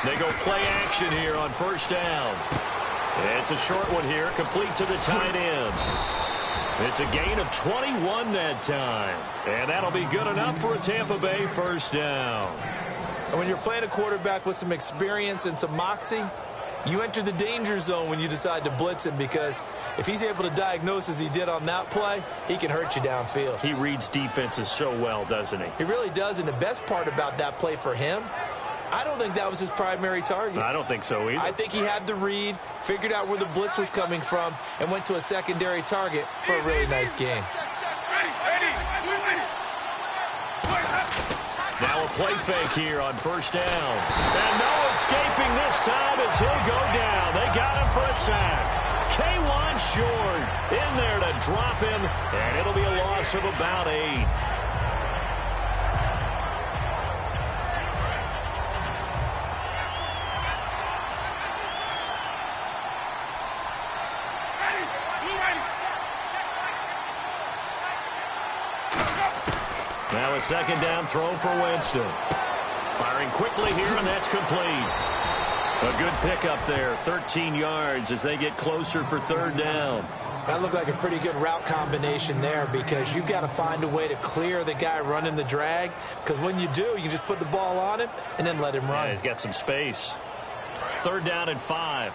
They go play action here on first down. It's a short one here, complete to the tight end. It's a gain of 21 that time. And that'll be good enough for a Tampa Bay first down. And when you're playing a quarterback with some experience and some moxie, you enter the danger zone when you decide to blitz him, because if he's able to diagnose as he did on that play, he can hurt you downfield. He reads defenses so well, doesn't he? He really does, and the best part about that play for him, I don't think that was his primary target. I don't think so either. I think he had the read, figured out where the blitz was coming from, and went to a secondary target for a really nice game. Now a play fake here on first down. And no escaping this time as he'll go down. They got him for a sack. K1 short in there to drop him, and it'll be a loss of about 8. Now a second down throw for Winston. Firing quickly here, and that's complete. A good pickup there, 13 yards as they get closer for third down. That looked like a pretty good route combination there, because you've got to find a way to clear the guy running the drag, because when you do, you just put the ball on him and then let him run. Yeah, he's got some space. Third down and 5.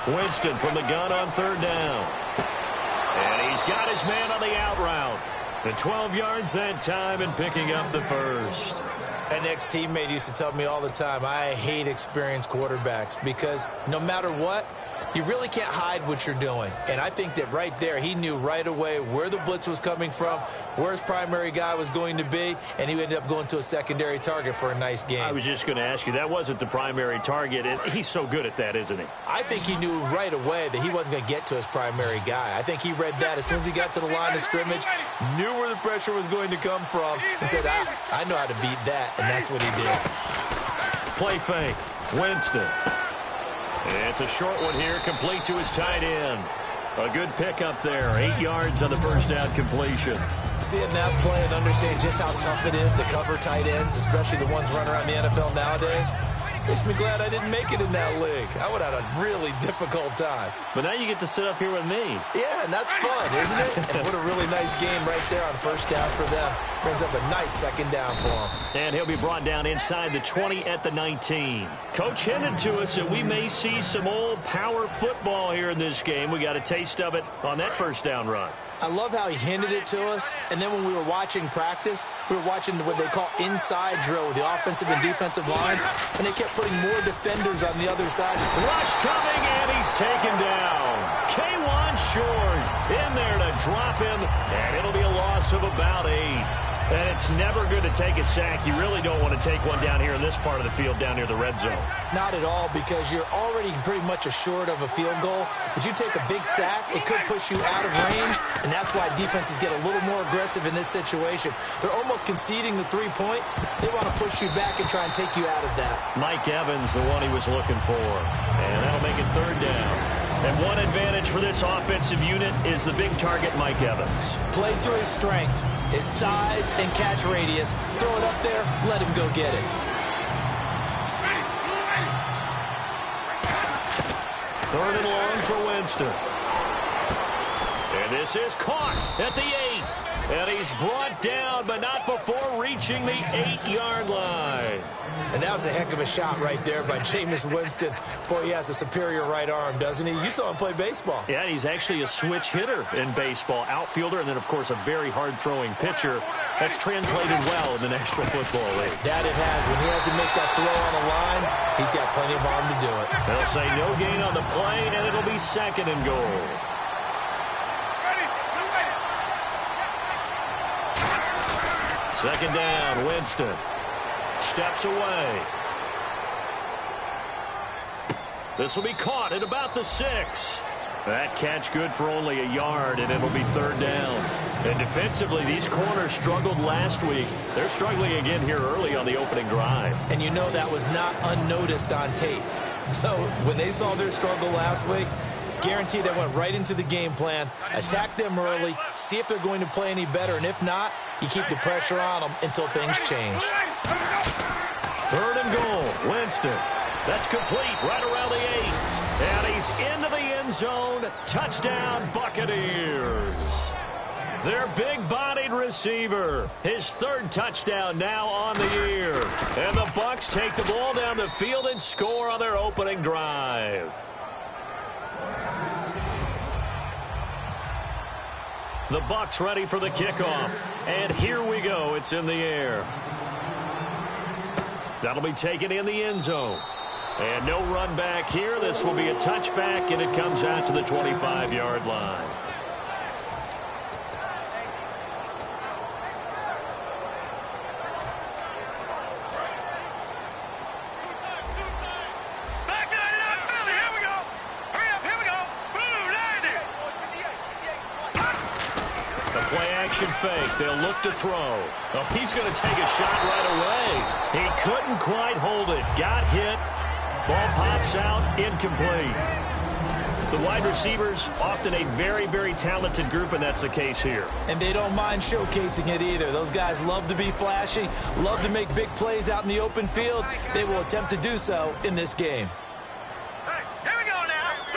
Winston from the gun on third down. And he's got his man on the out route. And 12 yards that time and picking up the first. An ex-teammate used to tell me all the time, I hate experienced quarterbacks, because no matter what, you really can't hide what you're doing. And I think that right there, he knew right away where the blitz was coming from, where his primary guy was going to be, and he ended up going to a secondary target for a nice game. I was just going to ask you, that wasn't the primary target. He's so good at that, isn't he? I think he knew right away that he wasn't going to get to his primary guy. I think he read that as soon as he got to the line of scrimmage, knew where the pressure was going to come from, and said, I know how to beat that, and that's what he did. Play fake. Winston. It's a short one here, complete to his tight end. A good pickup there, 8 yards on the first down completion. Seeing that play and understanding just how tough it is to cover tight ends, especially the ones running around the NFL nowadays, makes me glad I didn't make it in that league. I would have had a really difficult time. But now you get to sit up here with me. Yeah, and that's fun, isn't it? And what a really nice game right there on first down for them. Brings up a nice second down for him. And he'll be brought down inside the 20 at the 19. Coach hinted to us that we may see some old power football here in this game. We got a taste of it on that first down run. I love how he hinted it to us, and then when we were watching practice, we were watching what they call inside drill with the offensive and defensive line, and they kept putting more defenders on the other side. Rush coming, and he's taken down. K1 short in there to drop him, and it'll be a loss of about 8. And it's never good to take a sack. You really don't want to take one down here in this part of the field, down near the red zone. Not at all, because you're already pretty much assured of a field goal. But you take a big sack, it could push you out of range, and that's why defenses get a little more aggressive in this situation. They're almost conceding the 3 points. They want to push you back and try and take you out of that. Mike Evans, the one he was looking for. And that'll make it third down. And one advantage for this offensive unit is the big target, Mike Evans. Play to his strength, his size and catch radius. Throw it up there, let him go get it. Third and long for Winston. And this is caught at the 8. And he's brought down, but not before reaching the 8-yard line. And that was a heck of a shot right there by Jameis Winston. Boy, he has a superior right arm, doesn't he? You saw him play baseball. Yeah, he's actually a switch hitter in baseball. Outfielder, and then, of course, a very hard-throwing pitcher. That's translated well in the National Football League. That it has. When he has to make that throw on the line, he's got plenty of arm to do it. They'll say no gain on the play, and it'll be second and goal. Second down, Winston. Steps away. This will be caught at about the 6. That catch good for only a yard, and it'll be third down. And defensively, these corners struggled last week. They're struggling again here early on the opening drive. And you know that was not unnoticed on tape. So when they saw their struggle last week, guaranteed they went right into the game plan, attack them early, see if they're going to play any better, and if not, you keep the pressure on them until things change. 3rd and goal, Winston. That's complete right around the 8. And he's into the end zone. Touchdown, Buccaneers. Their big-bodied receiver. His 3rd touchdown now on the year. And the Bucs take the ball down the field and score on their opening drive. The Bucs ready for the kickoff. And here we go. It's in the air. That'll be taken in the end zone. And no run back here. This will be a touchback, and it comes out to the 25-yard line. Fake. They'll look to throw. Oh, he's going to take a shot right away. He couldn't quite hold it. Got hit. Ball pops out. Incomplete. The wide receivers, often a very, very talented group, and that's the case here. And they don't mind showcasing it either. Those guys love to be flashy, love to make big plays out in the open field. They will attempt to do so in this game.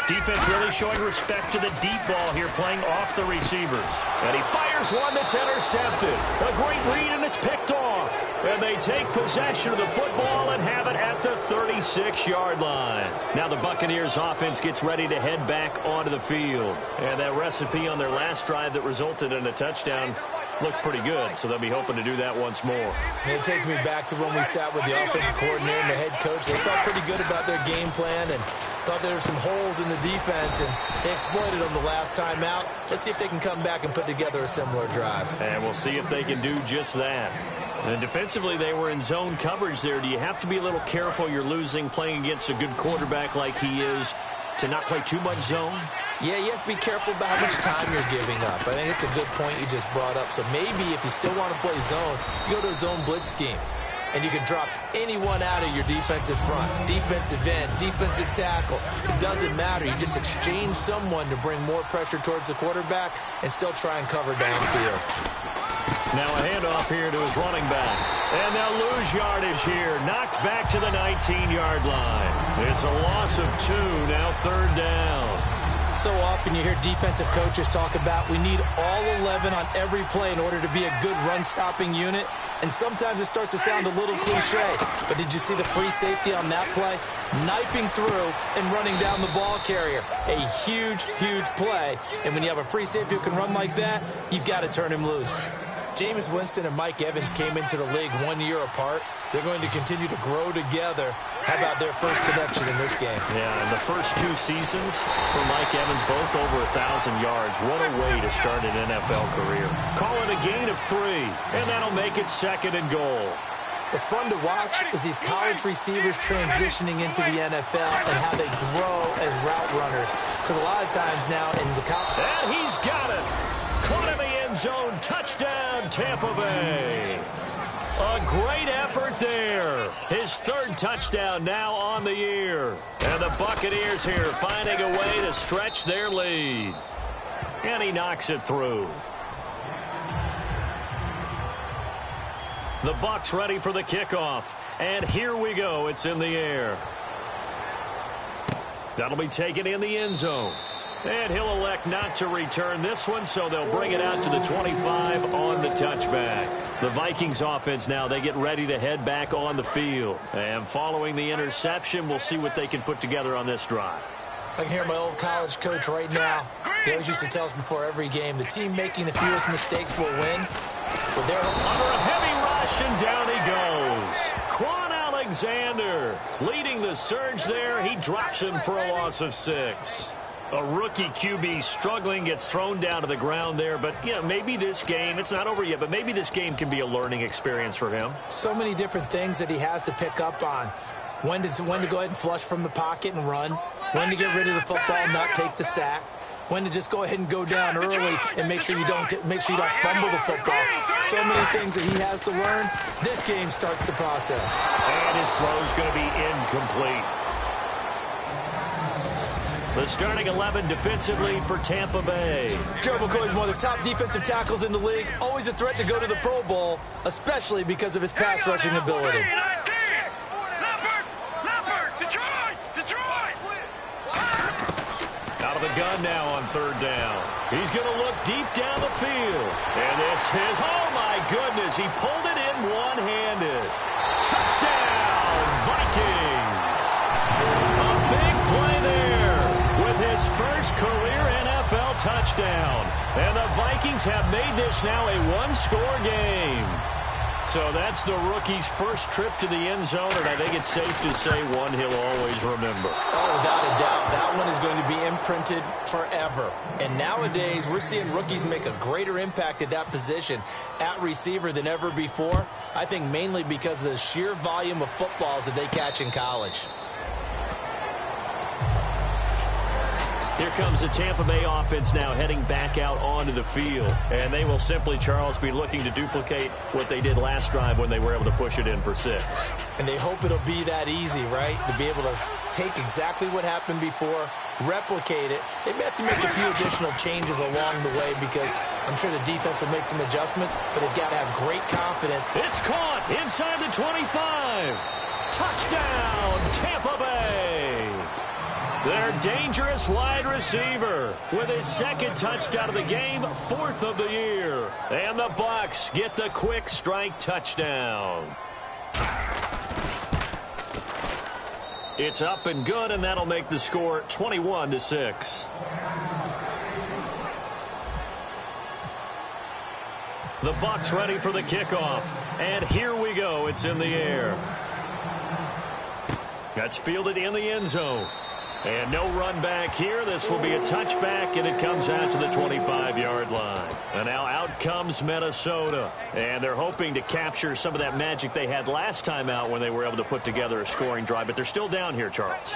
Defense really showing respect to the deep ball here, playing off the receivers. And he fires one that's intercepted. A great read, and it's picked off. And they take possession of the football and have it at the 36-yard line. Now the Buccaneers offense gets ready to head back onto the field. And that recipe on their last drive that resulted in a touchdown looked pretty good, so they'll be hoping to do that once more. And it takes me back to when we sat with the offensive coordinator and the head coach. They felt pretty good about their game plan and thought there were some holes in the defense, and they exploited them the last time out. Let's see if they can come back and put together a similar drive. And we'll see if they can do just that. And defensively, they were in zone coverage there. Do you have to be a little careful? You're losing playing against a good quarterback like he is to not play too much zone? Yeah, you have to be careful about how much time you're giving up. I think it's a good point you just brought up. So maybe if you still want to play zone, you go to a zone blitz scheme. And you can drop anyone out of your defensive front, defensive end, defensive tackle. It doesn't matter. You just exchange someone to bring more pressure towards the quarterback and still try and cover downfield. Now a handoff here to his running back. And they'll lose yardage here. Knocked back to the 19-yard line. It's a loss of 2, now 3rd down. So often you hear defensive coaches talk about we need all 11 on every play in order to be a good run-stopping unit. And sometimes it starts to sound a little cliche. But did you see the free safety on that play? Knifing through and running down the ball carrier. A huge, huge play. And when you have a free safety who can run like that, you've got to turn him loose. Jameis Winston and Mike Evans came into the league 1 year apart. They're going to continue to grow together. How about their first connection in this game? Yeah, in the first 2 seasons for Mike Evans, both over 1,000 yards. What a way to start an NFL career. Call it a gain of 3, and that'll make it 2nd and goal. What's fun to watch is these college receivers transitioning into the NFL and how they grow as route runners. Because a lot of times now in the college... And he's got it. Caught in the end zone. Touchdown, Tampa Bay. A great effort there. His 3rd touchdown now on the year. And the Buccaneers here finding a way to stretch their lead. And he knocks it through. The Bucs ready for the kickoff. And here we go. It's in the air. That'll be taken in the end zone. And he'll elect not to return this one, so they'll bring it out to the 25 on the touchback. The Vikings offense now, they get ready to head back on the field. And following the interception, we'll see what they can put together on this drive. I can hear my old college coach right now. He always used to tell us before every game, the team making the fewest mistakes will win. But they're under a heavy rush, and down he goes. Quan Alexander leading the surge there. He drops him for a loss of 6. A rookie QB struggling, gets thrown down to the ground there. But, you know, maybe this game, it's not over yet, but maybe this game can be a learning experience for him. So many different things that he has to pick up on. When to go ahead and flush from the pocket and run. When to get rid of the football, not take the sack. When to just go ahead and go down early and make sure you don't fumble the football. So many things that he has to learn. This game starts the process. And his throw's going to be incomplete. The starting 11 defensively for Tampa Bay. Joe McCoy is one of the top defensive tackles in the league. Always a threat to go to the Pro Bowl, especially because of his pass rushing ability. Out of the gun now on third down. He's going to look deep down the field. And this is, oh my goodness, he pulled it in one-handed. Touchdown, Vikings. A big play there with his first career NFL touchdown. And the Vikings have made this now a one-score game. So that's the rookie's first trip to the end zone, and I think it's safe to say one he'll always remember. Oh, without a doubt, that one is going to be imprinted forever. And nowadays, we're seeing rookies make a greater impact at that position at receiver than ever before. I think mainly because of the sheer volume of footballs that they catch in college. Here comes the Tampa Bay offense now heading back out onto the field. And they will simply, Charles, be looking to duplicate what they did last drive when they were able to push it in for 6. And they hope it'll be that easy, right? To be able to take exactly what happened before, replicate it. They may have to make a few additional changes along the way because I'm sure the defense will make some adjustments, but they've got to have great confidence. It's caught inside the 25. Touchdown, Tampa Bay. Their dangerous wide receiver with his second touchdown of the game, 4th of the year. And the Bucs get the quick strike touchdown. It's up and good, and that'll make the score 21-6. The Bucs ready for the kickoff. And here we go. It's in the air. That's fielded in the end zone. And no run back here. This will be a touchback, and it comes out to the 25-yard line. And now out comes Minnesota. And they're hoping to capture some of that magic they had last time out when they were able to put together a scoring drive. But they're still down here, Charles.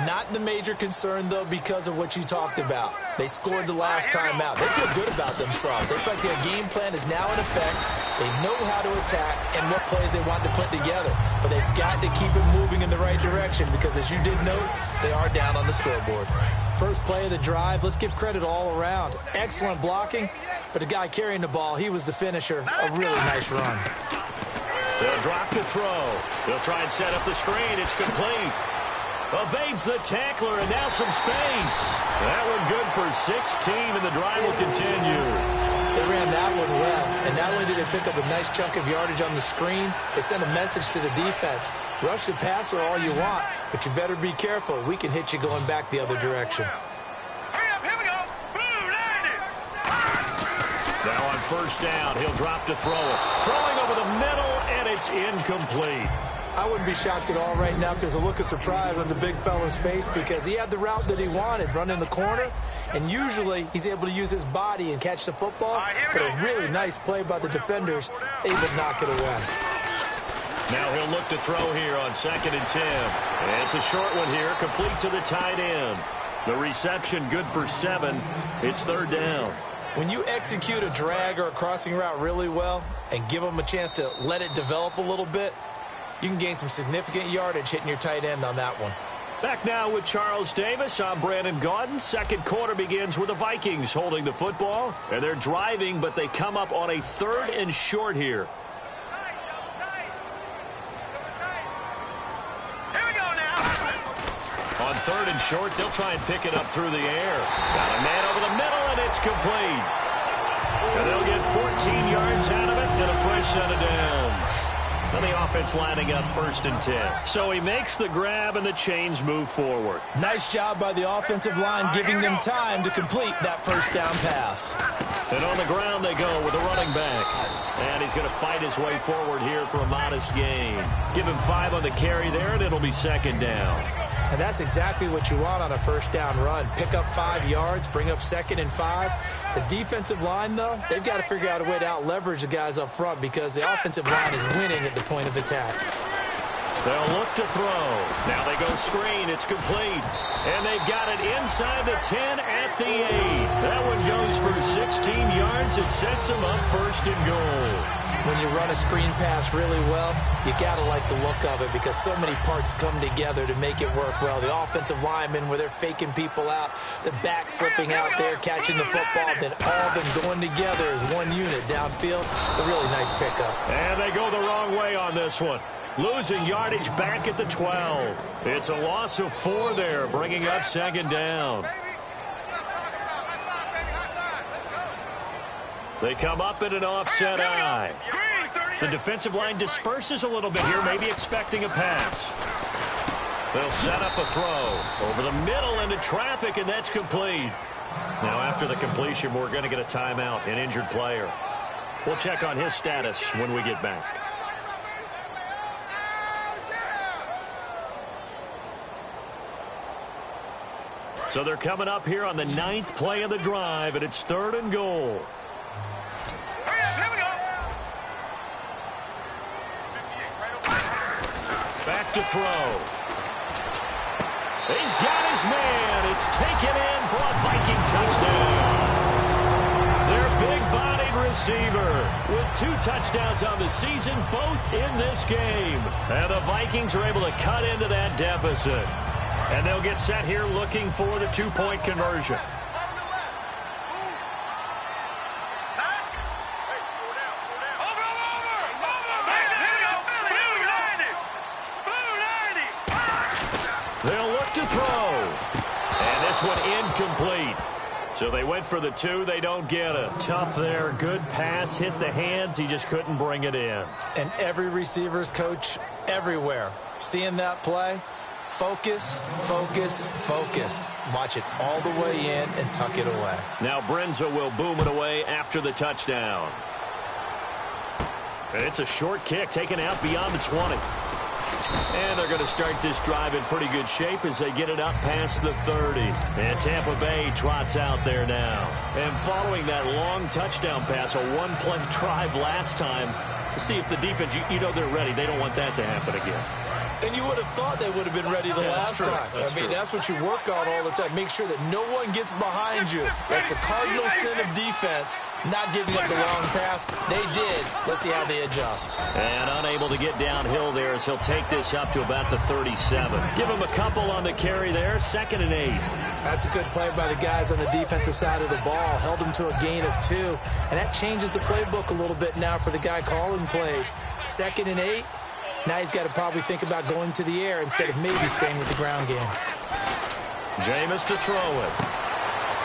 Not the major concern, though, because of what you talked about. They scored the last time out. They feel good about themselves. They feel like their game plan is now in effect. They know how to attack and what plays they want to put together. But they've got to keep it moving in the right direction because, as you did note, they are down on the scoreboard. First play of the drive, let's give credit all around. Excellent blocking, but the guy carrying the ball, he was the finisher. A really nice run. They'll drop to throw. They'll try and set up the screen. It's complete. Evades the tackler, and now some space. That one good for 16, and the drive will continue. They ran that one well, and not only did they pick up a nice chunk of yardage on the screen, they sent a message to the defense. Rush the passer all you want, but you better be careful. We can hit you going back the other direction. Here we go. Boom, landed. Now on first down, he'll drop to throw it. Throwing over the middle, and it's incomplete. I wouldn't be shocked at all right now if there's a look of surprise on the big fella's face because he had the route that he wanted, running the corner, and usually he's able to use his body and catch the football, but a really nice play by the defenders, able to knock it away. Now he'll look to throw here on 2nd and 10. And it's a short one here, complete to the tight end. The reception good for 7. It's 3rd down. When you execute a drag or a crossing route really well and give them a chance to let it develop a little bit, you can gain some significant yardage hitting your tight end on that one. Back now with Charles Davis. I'm Brandon Gaudin. Second quarter begins with the Vikings holding the football. And they're driving, but they come up on a 3rd and short here. Here we go now. On 3rd and short, they'll try and pick it up through the air. Got a man over the middle, and it's complete. And they'll get 14 yards out of it and a fresh set of downs. And the offense lining up 1st and 10. So he makes the grab, and the chains move forward. Nice job by the offensive line, giving them time to complete that first down pass. And on the ground they go with a running back. And he's going to fight his way forward here for a modest gain. Give him 5 on the carry there, and it'll be 2nd down. And that's exactly what you want on a first down run. Pick up 5 yards, bring up 2nd and 5. The defensive line, though, they've got to figure out a way to out-leverage the guys up front because the offensive line is winning at the point of attack. They'll look to throw. Now they go screen. It's complete. And they've got it inside the 10 at the 8. That one goes for 16 yards. It sets them up first and goal. When you run a screen pass really well, you got to like the look of it because so many parts come together to make it work well. The offensive linemen, where they're faking people out, the back slipping out there, catching the football, then all of them going together as one unit downfield. A really nice pickup. And they go the wrong way on this one. Losing yardage back at the 12. It's a loss of 4 there, bringing up second down. They come up in an offset eye. The defensive line disperses a little bit here, maybe expecting a pass. They'll set up a throw over the middle into traffic, and that's complete. Now, after the completion, we're going to get a timeout, an injured player. We'll check on his status when we get back. So they're coming up here on the 9th play of the drive, and it's 3rd and goal. Here we go. Back to throw. He's got his man. It's taken in for a Viking touchdown. Their big-bodied receiver with 2 touchdowns on the season, both in this game. And the Vikings are able to cut into that deficit. And they'll get set here looking for the 2-point conversion. They'll look to throw. And this one incomplete. So they went for the 2. They don't get it. Tough there. Good pass. Hit the hands. He just couldn't bring it in. And every receiver's coach everywhere, seeing that play, focus, focus, focus. Watch it all the way in and tuck it away. Now Brenza will boom it away after the touchdown. And it's a short kick taken out beyond the 20. And they're going to start this drive in pretty good shape as they get it up past the 30. And Tampa Bay trots out there now. And following that long touchdown pass, a one-play drive last time, see if the defense, you know they're ready. They don't want that to happen again. And you would have thought they would have been ready the last time. That's what you work on all the time. Make sure that no one gets behind you. That's the cardinal sin of defense, not giving up the long pass. They did. Let's see how they adjust. And unable to get downhill there as he'll take this up to about the 37. Give him a couple on the carry there. 2nd and 8. That's a good play by the guys on the defensive side of the ball. Held him to a gain of 2. And that changes the playbook a little bit now for the guy calling plays. 2nd and 8. Now he's got to probably think about going to the air instead of maybe staying with the ground game. Jameis to throw it.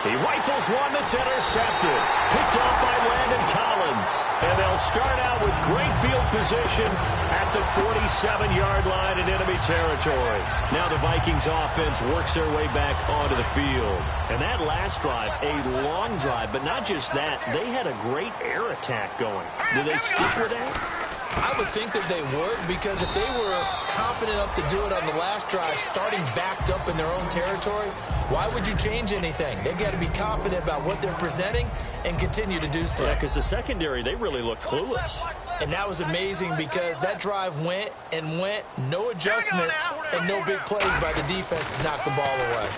He rifles one that's intercepted. Picked off by Landon Collins. And they'll start out with great field position at the 47-yard line in enemy territory. Now the Vikings offense works their way back onto the field. And that last drive, a long drive, but not just that. They had a great air attack going. Do they stick with that? I would think that they would, because if they were confident enough to do it on the last drive, starting backed up in their own territory, why would you change anything? They've got to be confident about what they're presenting and continue to do so. Yeah, because the secondary, they really looked clueless. And that was amazing because that drive went and went, no adjustments, and no big plays by the defense to knock the ball away.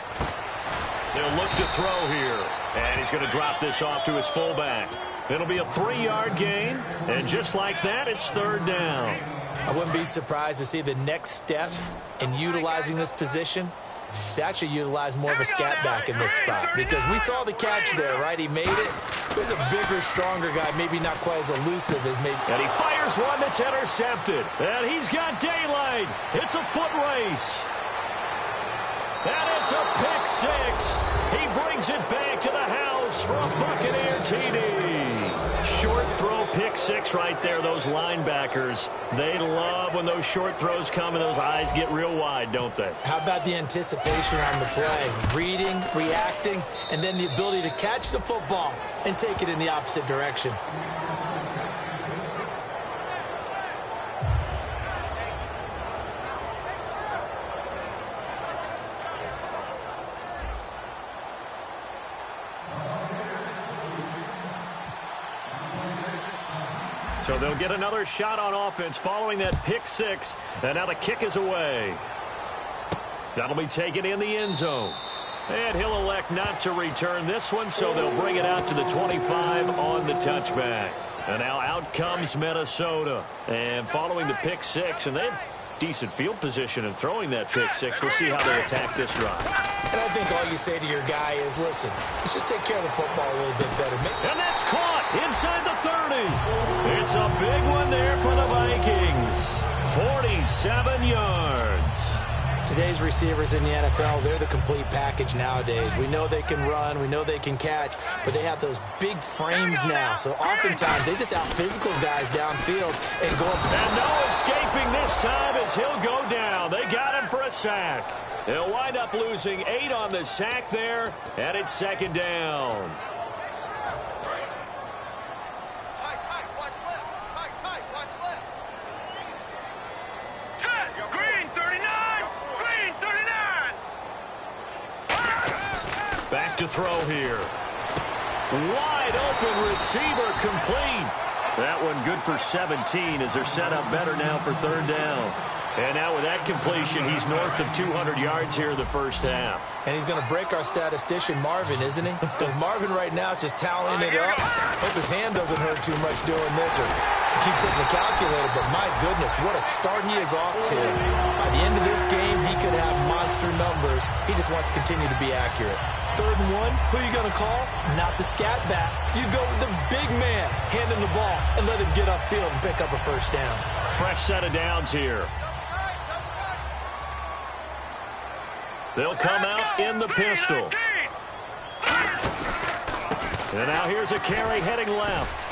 They'll look to throw here, and he's going to drop this off to his fullback. It'll be a 3-yard gain, and just like that, it's 3rd down. I wouldn't be surprised to see the next step in utilizing this position is to actually utilize more of a scat back in this spot, because we saw the catch there, right? He made it. He's a bigger, stronger guy, maybe not quite as elusive as maybe. And he fires one that's intercepted, and he's got daylight. It's a foot race. And it's a pick 6. He brings it back to the house for a Buccaneer TD. Short throw, pick 6 right there. Those linebackers, they love when those short throws come and those eyes get real wide, don't they? How about the anticipation on the play? Reading, reacting, and then the ability to catch the football and take it in the opposite direction. So they'll get another shot on offense following that pick six. And now the kick is away. That'll be taken in the end zone. And he'll elect not to return this one, so they'll bring it out to the 25 on the touchback. And now out comes Minnesota. And following the pick six, and they have decent field position in throwing that pick six. We'll see how they attack this drive. And I think all you say to your guy is, listen, let's just take care of the football a little bit better. And that's caught inside the 30. It's a big one there for the Vikings. 47 yards. Today's receivers in the NFL, they're the complete package nowadays. We know they can run, we know they can catch, but they have those big frames now. So oftentimes they just out-physical guys downfield and go. And no escaping this time as he'll go down. They got him for a sack. They'll wind up losing 8 on the sack there, and it's second down. Back to throw here. Wide open receiver complete. That one good for 17 as they're set up better now for third down. And now with that completion, he's north of 200 yards here in the first half. And he's going to break our statistician, Marvin, isn't he? Because Marvin right now is just tallying it up. Hope his hand doesn't hurt too much doing this, or he keeps hitting the calculator. But my goodness, what a start he is off to. By the end of this game, he could have monster numbers. He just wants to continue to be accurate. 3rd and 1, who are you going to call? Not the scat back. You go with the big man, hand him the ball, and let him get upfield and pick up a first down. Fresh set of downs here. They'll come out in the pistol. And now here's a carry heading left.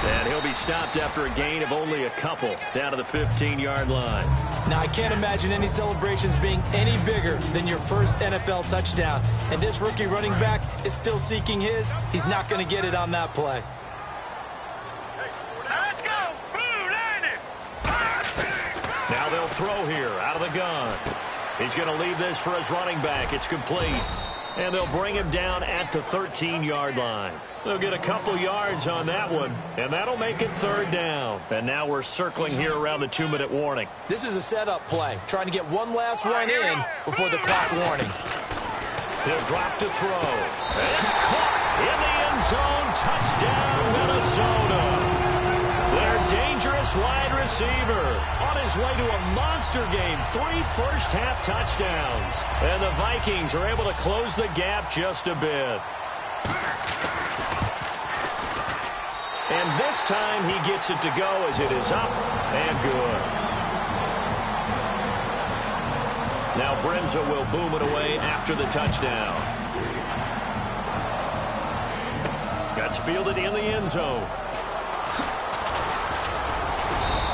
And he'll be stopped after a gain of only a couple down to the 15-yard line. Now, I can't imagine any celebrations being any bigger than your first NFL touchdown. And this rookie running back is still seeking his. He's not going to get it on that play. Let's go. Blue line it. Now they'll throw here out of the gun. He's going to leave this for his running back. It's complete. And they'll bring him down at the 13-yard line. They'll get a couple yards on that one, and that'll make it third down. And now we're circling here around the 2-minute warning. This is a setup play, trying to get one last run in before the clock warning. He'll drop to throw. And it's caught in the end zone. Touchdown, Minnesota. Their dangerous wide receiver on his way to a monster game. 3 first-half touchdowns. And the Vikings are able to close the gap just a bit. And this time he gets it to go as it is up and good. Now Brenza will boom it away after the touchdown. That's fielded in the end zone.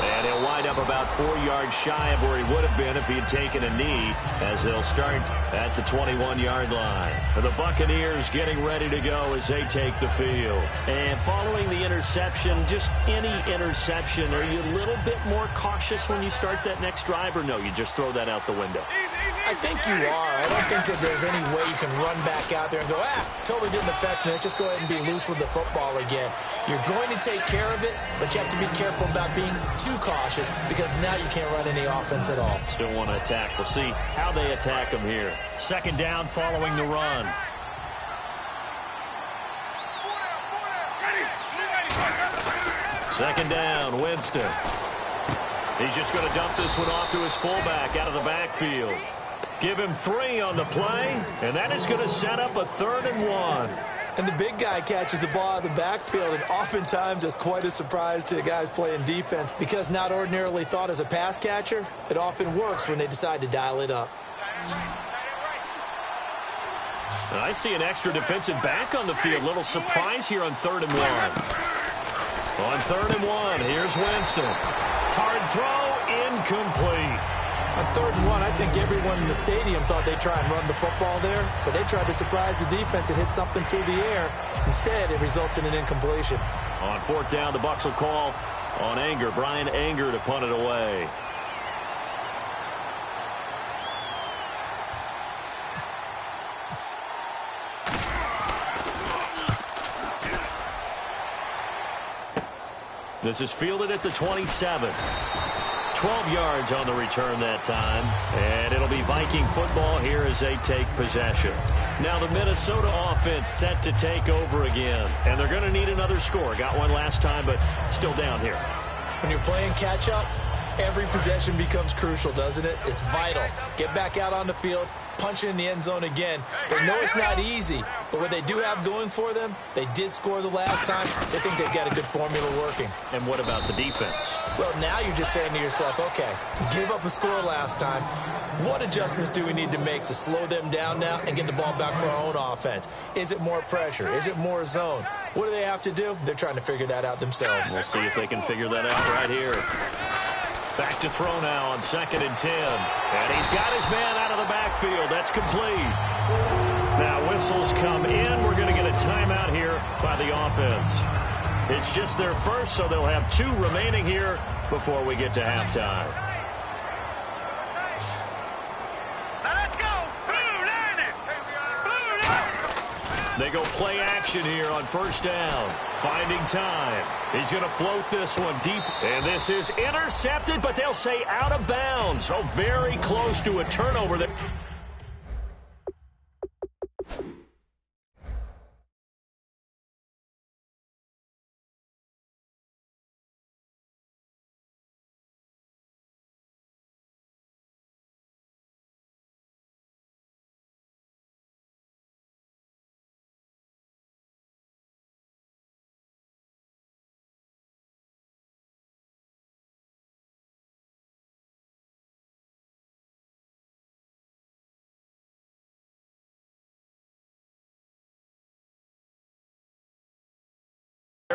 And he'll wind up about 4 yards shy of where he would have been if he had taken a knee, as they'll start at the 21-yard line. The Buccaneers getting ready to go as they take the field. And following the interception, just any interception, are you a little bit more cautious when you start that next drive, or no, you just throw that out the window? I think you are. I don't think that there's any way you can run back out there and go, totally didn't affect me. Let's just go ahead and be loose with the football again. You're going to take care of it, but you have to be careful about being too cautious, because now you can't run any offense at all. Still want to attack. We'll see how they attack them here. Second down following the run. Second down, Winston. He's just going to dump this one off to his fullback out of the backfield. Give him 3 on the play, and that is going to set up a 3rd and 1. And the big guy catches the ball out of the backfield, and oftentimes it's quite a surprise to the guys playing defense, because not ordinarily thought as a pass catcher, it often works when they decide to dial it up. And I see an extra defensive back on the field. Little surprise here on 3rd and 1. On 3rd and 1, here's Winston. Hard throw, incomplete. On 3rd and 1, I think everyone in the stadium thought they'd try and run the football there, but they tried to surprise the defense and hit something through the air. Instead, it results in an incompletion. On 4th down, the Bucs will call on Anger. Brian Anger to punt it away. This is fielded at the 27. 12 yards on the return that time. And it'll be Viking football here as they take possession. Now the Minnesota offense set to take over again. And they're going to need another score. Got one last time, but still down here. When you're playing catch-up, every possession becomes crucial, doesn't it? It's vital. Get back out on the field, punch it in the end zone again. They know it's not easy, but what they do have going for them, they did score the last time. They think they've got a good formula working. And what about the defense? Well, now you're just saying to yourself, okay, gave up a score last time. What adjustments do we need to make to slow them down now and get the ball back for our own offense? Is it more pressure? Is it more zone? What do they have to do? They're trying to figure that out themselves. We'll see if they can figure that out right here. Back to throw now on 2nd and 10. And he's got his man out of the backfield. That's complete. Now whistles come in. We're going to get a timeout here by the offense. It's just their first, so they'll have 2 remaining here before we get to halftime. Now let's go. Blue line it. Blue line. They go play action here on 1st down. Finding time. He's going to float this one deep. And this is intercepted, but they'll say out of bounds. Oh, very close to a turnover there.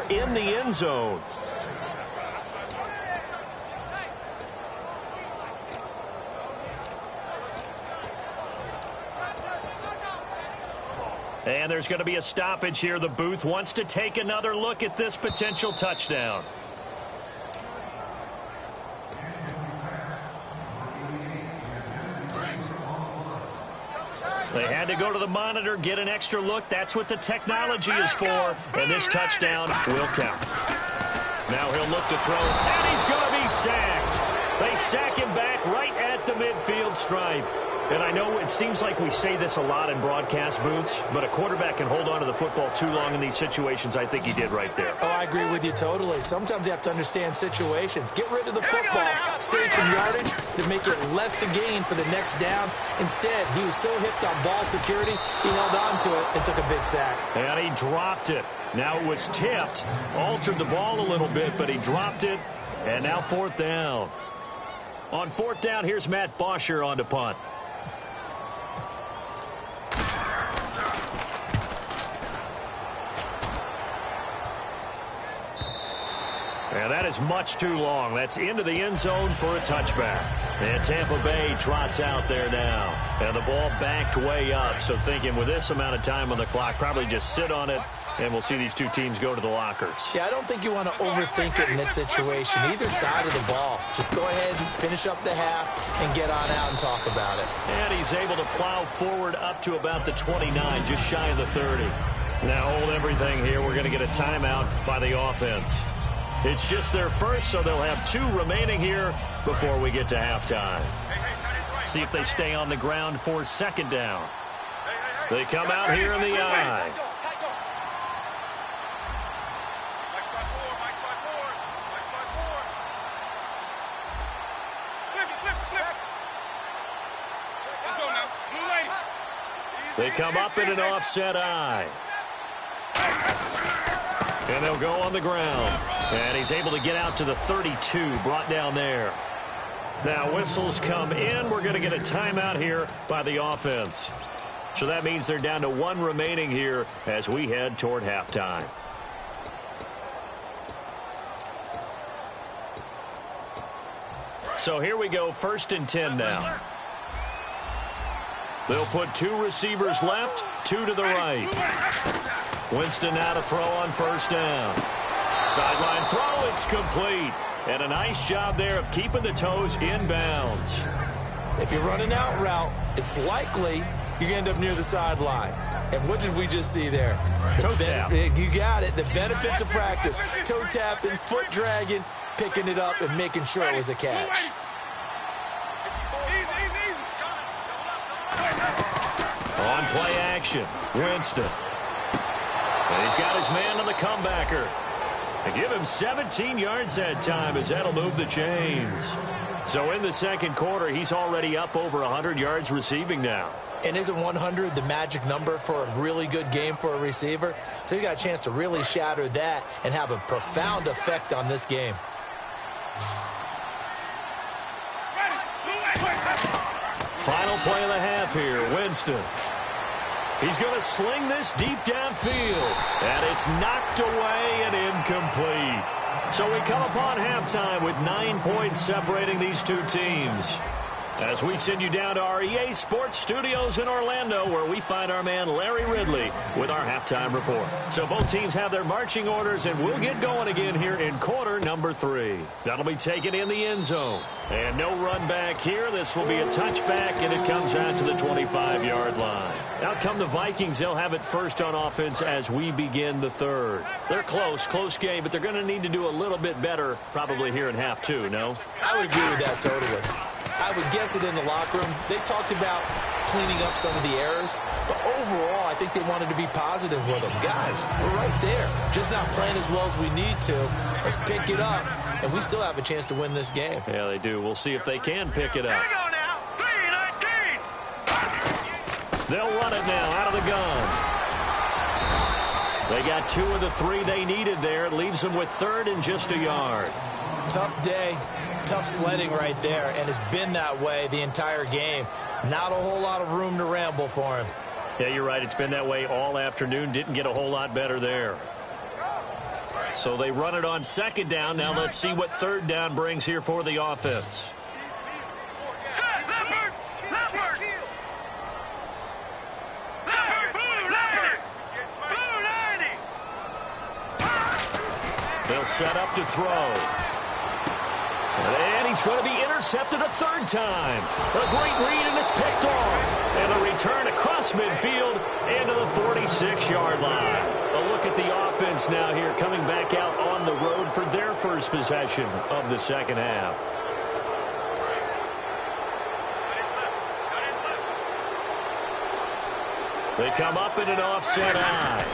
In the end zone. And there's going to be a stoppage here. The booth wants to take another look at this potential touchdown. They had to go to the monitor, get an extra look. That's what the technology is for. And this touchdown will count. Now he'll look to throw, and he's going to be sacked. They sack him back right at the midfield stripe. And I know it seems like we say this a lot in broadcast booths, but a quarterback can hold on to the football too long in these situations. I think he did right there. Oh, I agree with you totally. Sometimes you have to understand situations. Get rid of the football, save some yardage to make it less to gain for the next down. Instead, he was so hipped on ball security, he held on to it and took a big sack. And he dropped it. Now it was tipped, altered the ball a little bit, but he dropped it. And now 4th down. On 4th down, here's Matt Bosher on to punt. And that is much too long. That's into the end zone for a touchback. And Tampa Bay trots out there now. And the ball backed way up. So thinking with this amount of time on the clock, probably just sit on it, and we'll see these two teams go to the lockers. Yeah, I don't think you want to overthink it in this situation. Either side of the ball. Just go ahead and finish up the half and get on out and talk about it. And he's able to plow forward up to about the 29, just shy of the 30. Now hold everything here. We're going to get a timeout by the offense. It's just their first, so they'll have 2 remaining here before we get to halftime. See if they stay on the ground for 2nd down. They come out here in the I. They come up in an offset I. And they'll go on the ground. And he's able to get out to the 32, brought down there. Now whistles come in. We're going to get a timeout here by the offense. So that means they're down to 1 remaining here as we head toward halftime. So here we go, 1st and 10 now. They'll put 2 receivers left, 2 to the right. Winston now to throw on 1st down. Sideline throw, it's complete. And a nice job there of keeping the toes in bounds. If you're running out route, it's likely you're going to end up near the sideline. And what did we just see there? Toe tap. You got it. The benefits of practice. Toe tapping, foot dragging, picking it up, and making sure it was a catch. On play action, Winston. And he's got his man on the comebacker. And give him 17 yards that time, as that'll move the chains. So in the second quarter, he's already up over 100 yards receiving now. And isn't 100 the magic number for a really good game for a receiver? So he got a chance to really shatter that and have a profound effect on this game. Final play of the half here, Winston. He's going to sling this deep downfield. And it's knocked away and incomplete. So we come upon halftime with 9 points separating these two teams. As we send you down to our EA Sports Studios in Orlando, where we find our man Larry Ridley with our halftime report. So both teams have their marching orders, and we'll get going again here in quarter number 3. That'll be taken in the end zone. And no run back here. This will be a touchback, and it comes out to the 25-yard line. Out come the Vikings. They'll have it first on offense as we begin the third. They're close game, but they're going to need to do a little bit better probably here in half 2, no? I would agree with that totally. I would guess it in the locker room. They talked about cleaning up some of the errors, but overall, I think they wanted to be positive with them. Guys, we're right there. Just not playing as well as we need to. Let's pick it up, and we still have a chance to win this game. Yeah, they do. We'll see if they can pick it up. Here we go now. 3-19. They'll run it now out of the gun. They got 2 of the 3 they needed there. It leaves them with third and just a yard. Tough day. Tough sledding right there, and it's been that way the entire game. Not a whole lot of room to ramble for him. Yeah, you're right. It's been that way all afternoon. Didn't get a whole lot better there. So they run it on second down. Now let's see what third down brings here for the offense. Set, Leopard. Leopard. Blue 90. Blue 90. They'll set up to throw. And he's going to be intercepted a third time. A great read, and it's picked off. And a return across midfield into the 46-yard line. A look at the offense now here, coming back out on the road for their first possession of the second half. They come up in an offset eye.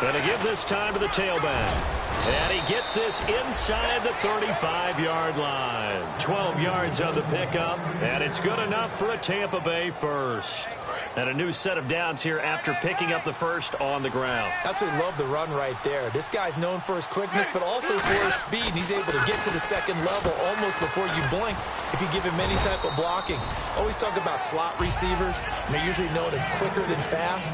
Going to give this time to the tailback. And he gets this inside the 35-yard line. 12 yards on the pickup, and it's good enough for a Tampa Bay first. And a new set of downs here after picking up the first on the ground. Absolutely love the run right there. This guy's known for his quickness, but also for his speed. He's able to get to the second level almost before you blink if you give him any type of blocking. Always talk about slot receivers, and they're usually known as quicker than fast.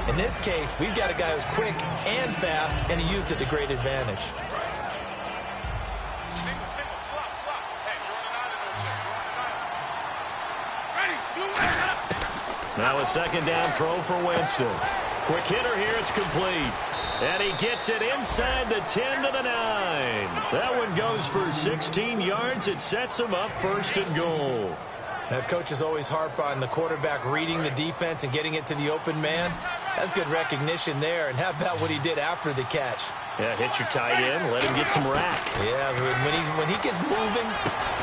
In this case, we've got a guy who's quick and fast, and he used it to great advantage. Now a second down throw for Winston. Quick hitter here, it's complete. And he gets it inside the 10 to the 9. That one goes for 16 yards. It sets him up first and goal. Coaches always harp on the quarterback reading the defense and getting it to the open man. That's good recognition there. And how about what he did after the catch? Yeah, hit your tight end, let him get some rack. Yeah, when he gets moving,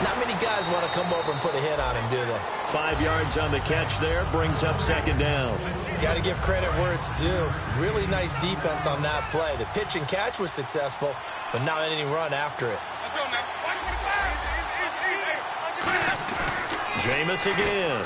not many guys want to come over and put a hit on him, do they? 5 yards on the catch there, brings up second down. Got to give credit where it's due. Really nice defense on that play. The pitch and catch was successful, but not any run after it. Jameis again.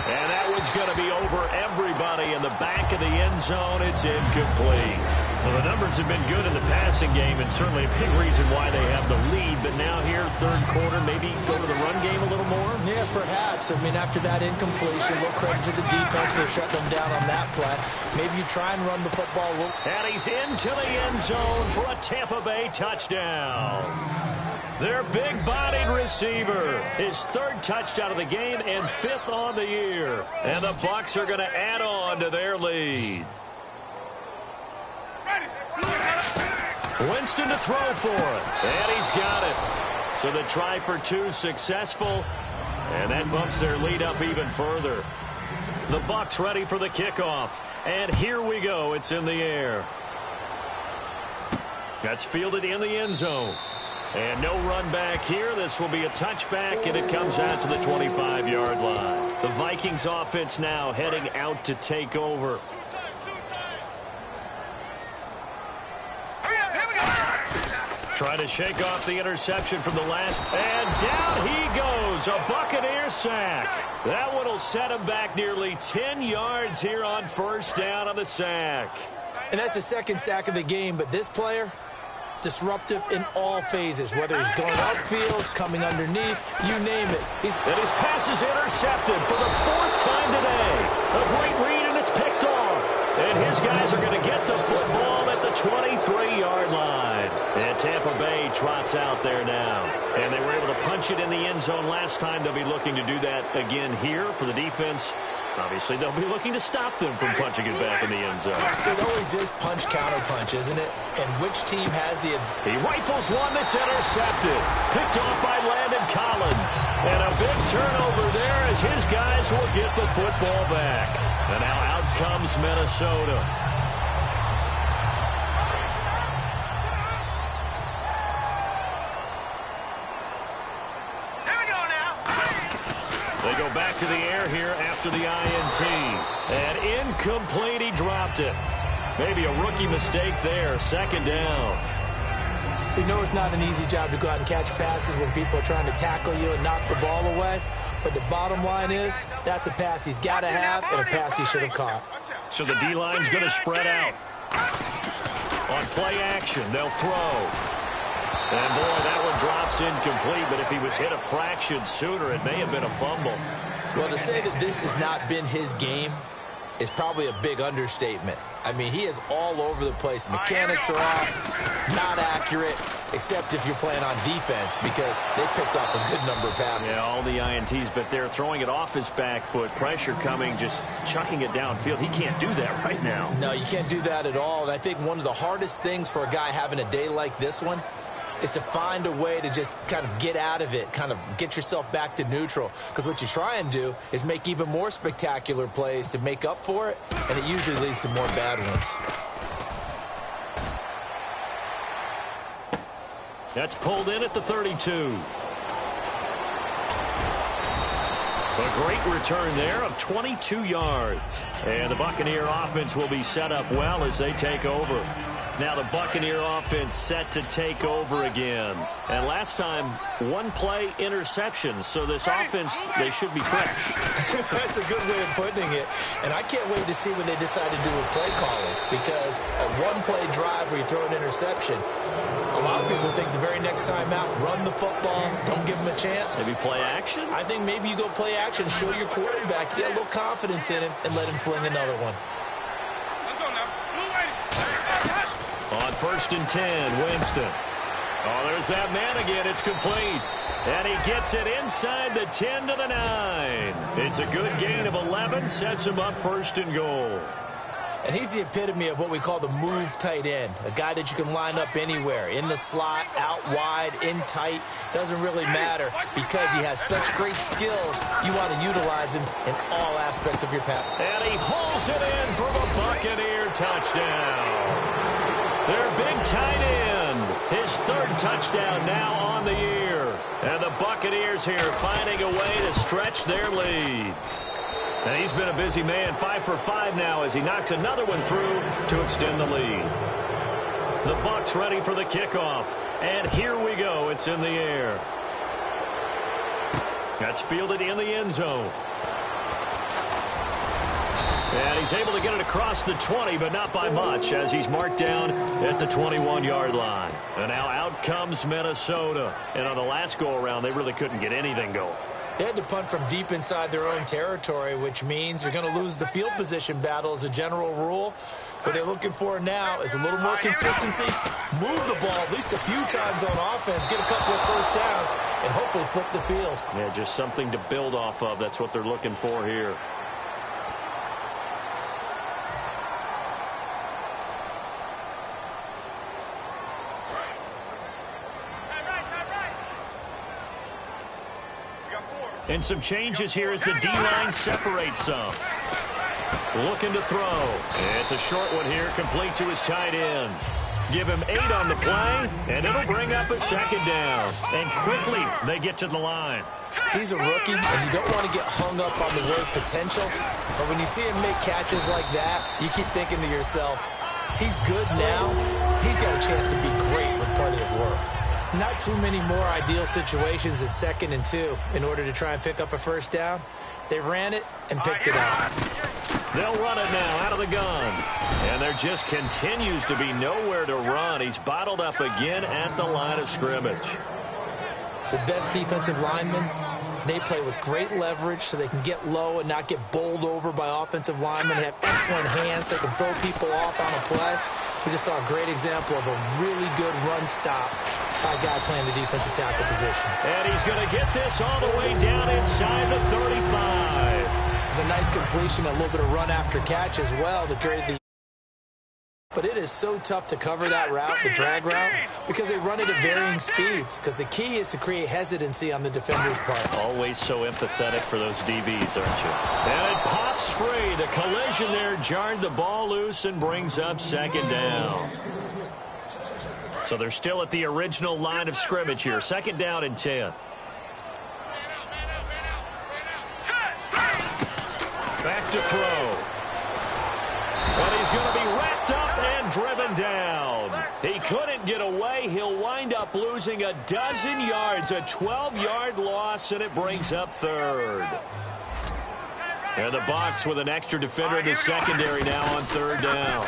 And that one's going to be over everybody in the back of the end zone. It's incomplete. Well, the numbers have been good in the passing game, and certainly a big reason why they have the lead. But now here, third quarter, maybe go to the run game a little more? Yeah, perhaps. I mean, after that incompletion, a little credit to the defense for shutting them down on that play. Maybe you try and run the football a little. And he's into the end zone for a Tampa Bay touchdown. Their big-bodied receiver, his third touchdown of the game and 5th on the year. And the Bucs are going to add on to their lead. Winston to throw for it, and he's got it. So the try for 2 successful, and that bumps their lead up even further. The Bucs ready for the kickoff. And here we go. It's in the air. That's fielded in the end zone. And no run back here. This will be a touchback, and it comes out to the 25-yard line. The Vikings offense now heading out to take over. Trying to shake off the interception from the last. And down he goes. A Buccaneer sack. That one will set him back nearly 10 yards here on first down on the sack. And that's the second sack of the game, but this player, disruptive in all phases, whether he's going upfield, coming underneath, you name it. And his pass is intercepted for the 4th time today. A great read, and it's picked off. And his guys are going to get the football at the 23-yard line. And Tampa Bay trots out there now. And they were able to punch it in the end zone last time. They'll be looking to do that again here for the defense. Obviously, they'll be looking to stop them from punching it back in the end zone. It always is punch-counter-punch, isn't it? And which team has the... He rifles one that's intercepted. Picked off by Landon Collins. And a big turnover there as his guys will get the football back. And now out comes Minnesota. They go back to the air here after the INT. And incomplete, he dropped it. Maybe a rookie mistake there. Second down. We know it's not an easy job to go out and catch passes when people are trying to tackle you and knock the ball away. But the bottom line is, that's a pass he's got to have and a pass he should have caught. So the D-line's going to spread out. On play action, they'll throw. And, boy, that one drops incomplete, but if he was hit a fraction sooner, it may have been a fumble. Well, to say that this has not been his game is probably a big understatement. I mean, he is all over the place. Mechanics are off, not accurate, except if you're playing on defense, because they picked off a good number of passes. Yeah, all the INTs, but they're throwing it off his back foot. Pressure coming, just chucking it downfield. He can't do that right now. No, you can't do that at all. And I think one of the hardest things for a guy having a day like this one is to find a way to just kind of get out of it, kind of get yourself back to neutral. Because what you try and do is make even more spectacular plays to make up for it, and it usually leads to more bad ones. That's pulled in at the 32. A great return there of 22 yards. And the Buccaneer offense will be set up well as they take over. Now the Buccaneer offense set to take over again. And last time, one play interception. So this offense, they should be fresh. That's a good way of putting it. And I can't wait to see what they decide to do with play calling. Because a one-play drive where you throw an interception, a lot of people think the very next time out, run the football, don't give him a chance. Maybe play action? I think maybe you go play action, show your quarterback, get a little confidence in him, and let him fling another one. On 1st and 10, Winston. Oh, there's that man again. It's complete. And he gets it inside the 10 to the 9. It's a good gain of 11. Sets him up 1st and goal. And he's the epitome of what we call the move tight end. A guy that you can line up anywhere. In the slot, out wide, in tight. Doesn't really matter because he has such great skills. You want to utilize him in all aspects of your pass. And he pulls it in for the Buccaneer touchdown. Their big tight end. His 3rd touchdown now on the year. And the Buccaneers here finding a way to stretch their lead. And he's been a busy man, 5 for 5 now as he knocks another one through to extend the lead. The Bucs ready for the kickoff. And here we go. It's in the air. That's fielded in the end zone. And he's able to get it across the 20, but not by much, as he's marked down at the 21-yard line. And now out comes Minnesota. And on the last go-around, they really couldn't get anything going. They had to punt from deep inside their own territory, which means you're going to lose the field position battle as a general rule. What they're looking for now is a little more consistency, move the ball at least a few times on offense, get a couple of first downs, and hopefully flip the field. Yeah, just something to build off of. That's what they're looking for here. And some changes here as the D-line separates some. Looking to throw. It's a short one here, complete to his tight end. Give him 8 on the play, and it'll bring up a second down. And quickly, they get to the line. He's a rookie, and you don't want to get hung up on the word potential. But when you see him make catches like that, you keep thinking to yourself, he's good now. He's got a chance to be great with plenty of work. Not too many more ideal situations at 2nd and 2 in order to try and pick up a first down. They ran it and picked it up. They'll run it now out of the gun. And there just continues to be nowhere to run. He's bottled up again at the line of scrimmage. The best defensive linemen, they play with great leverage so they can get low and not get bowled over by offensive linemen. They have excellent hands. They can throw people off on a play. We just saw a great example of a really good run stop by a guy playing the defensive tackle position. And he's going to get this all the way down inside the 35. It's a nice completion, a little bit of run after catch as well to create the... But it is so tough to cover that route, the drag route, because they run it at varying speeds. Because the key is to create hesitancy on the defender's part. Always so empathetic for those DBs, aren't you? And it pops free. The collision there jarred the ball loose and brings up second down. So they're still at the original line of scrimmage here. Second down and 10. Back to throw. And he's going to be wrapped up and driven down. He couldn't get away. He'll wind up losing a dozen yards, a 12-yard loss, and it brings up third. And the Bucs with an extra defender in the secondary now on third down.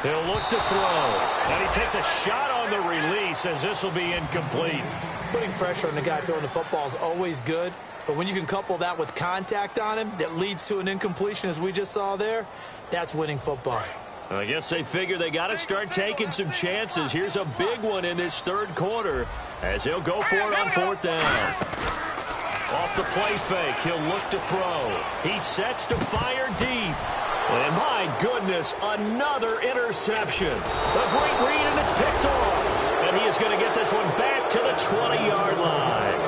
He'll look to throw. And he takes a shot on the release as this will be incomplete. Putting pressure on the guy throwing the football is always good. But when you can couple that with contact on him that leads to an incompletion, as we just saw there, that's winning football. I guess they figure they got to start taking some chances. Here's a big one in this third quarter as he'll go for it on fourth down. Off the play fake, he'll look to throw. He sets to fire deep. And my goodness, another interception. A great read, and it's picked off. And he is going to get this one back to the 20-yard line.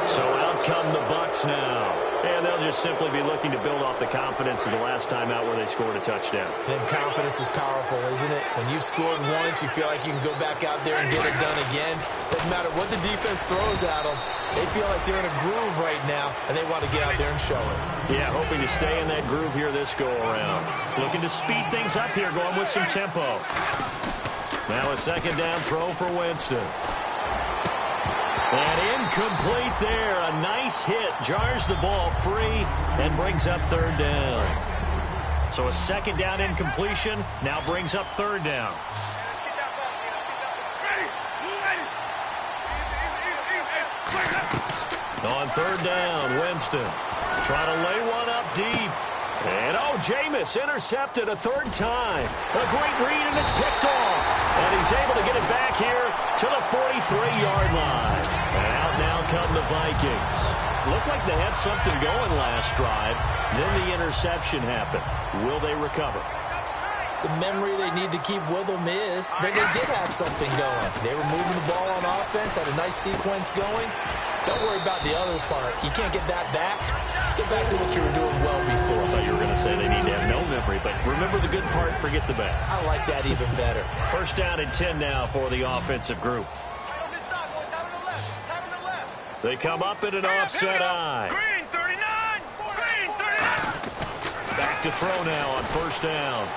So out come the Bucs now. And they'll just simply be looking to build off the confidence of the last time out where they scored a touchdown. Then confidence is powerful, isn't it? When you've scored once, you feel like you can go back out there and get it done again. Doesn't matter what the defense throws at them. They feel like they're in a groove right now, and they want to get out there and show it. Yeah, hoping to stay in that groove here this go-around. Looking to speed things up here, going with some tempo. Now a second down throw for Winston. And incomplete there. A nice hit. Jars the ball free and brings up third down. So a second down incompletion now brings up third down. On third down, Winston trying to lay one up deep. And, oh, Jameis intercepted a third time. A great read, and it's picked off. And he's able to get it back here to the 43-yard line. And out now come the Vikings. Looked like they had something going last drive. Then the interception happened. Will they recover? The memory they need to keep with them is that they did have something going. They were moving the ball on offense, had a nice sequence going. Don't worry about the other part. You can't get that back. Let's get back to what you were doing well before. I thought you were going to say they need to have no memory, but remember the good part, forget the bad. I like that even better. First down and 10 now for the offensive group. They come up in an offset eye. Green 39! Green 39! Back to throw now on first down.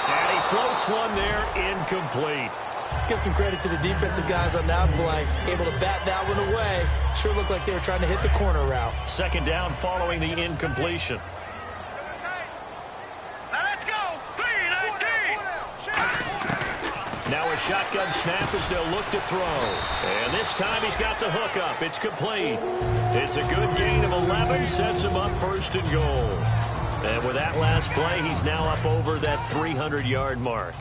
And he floats one there, incomplete. Let's give some credit to the defensive guys on that play. Able to bat that one away. Sure looked like they were trying to hit the corner route. Second down following the incompletion. Now let's go! 3-19! Now a shotgun snap as they'll look to throw. And this time he's got the hook up. It's complete. It's a good gain of 11. Sets him up first and goal. And with that last play, he's now up over that 300-yard mark.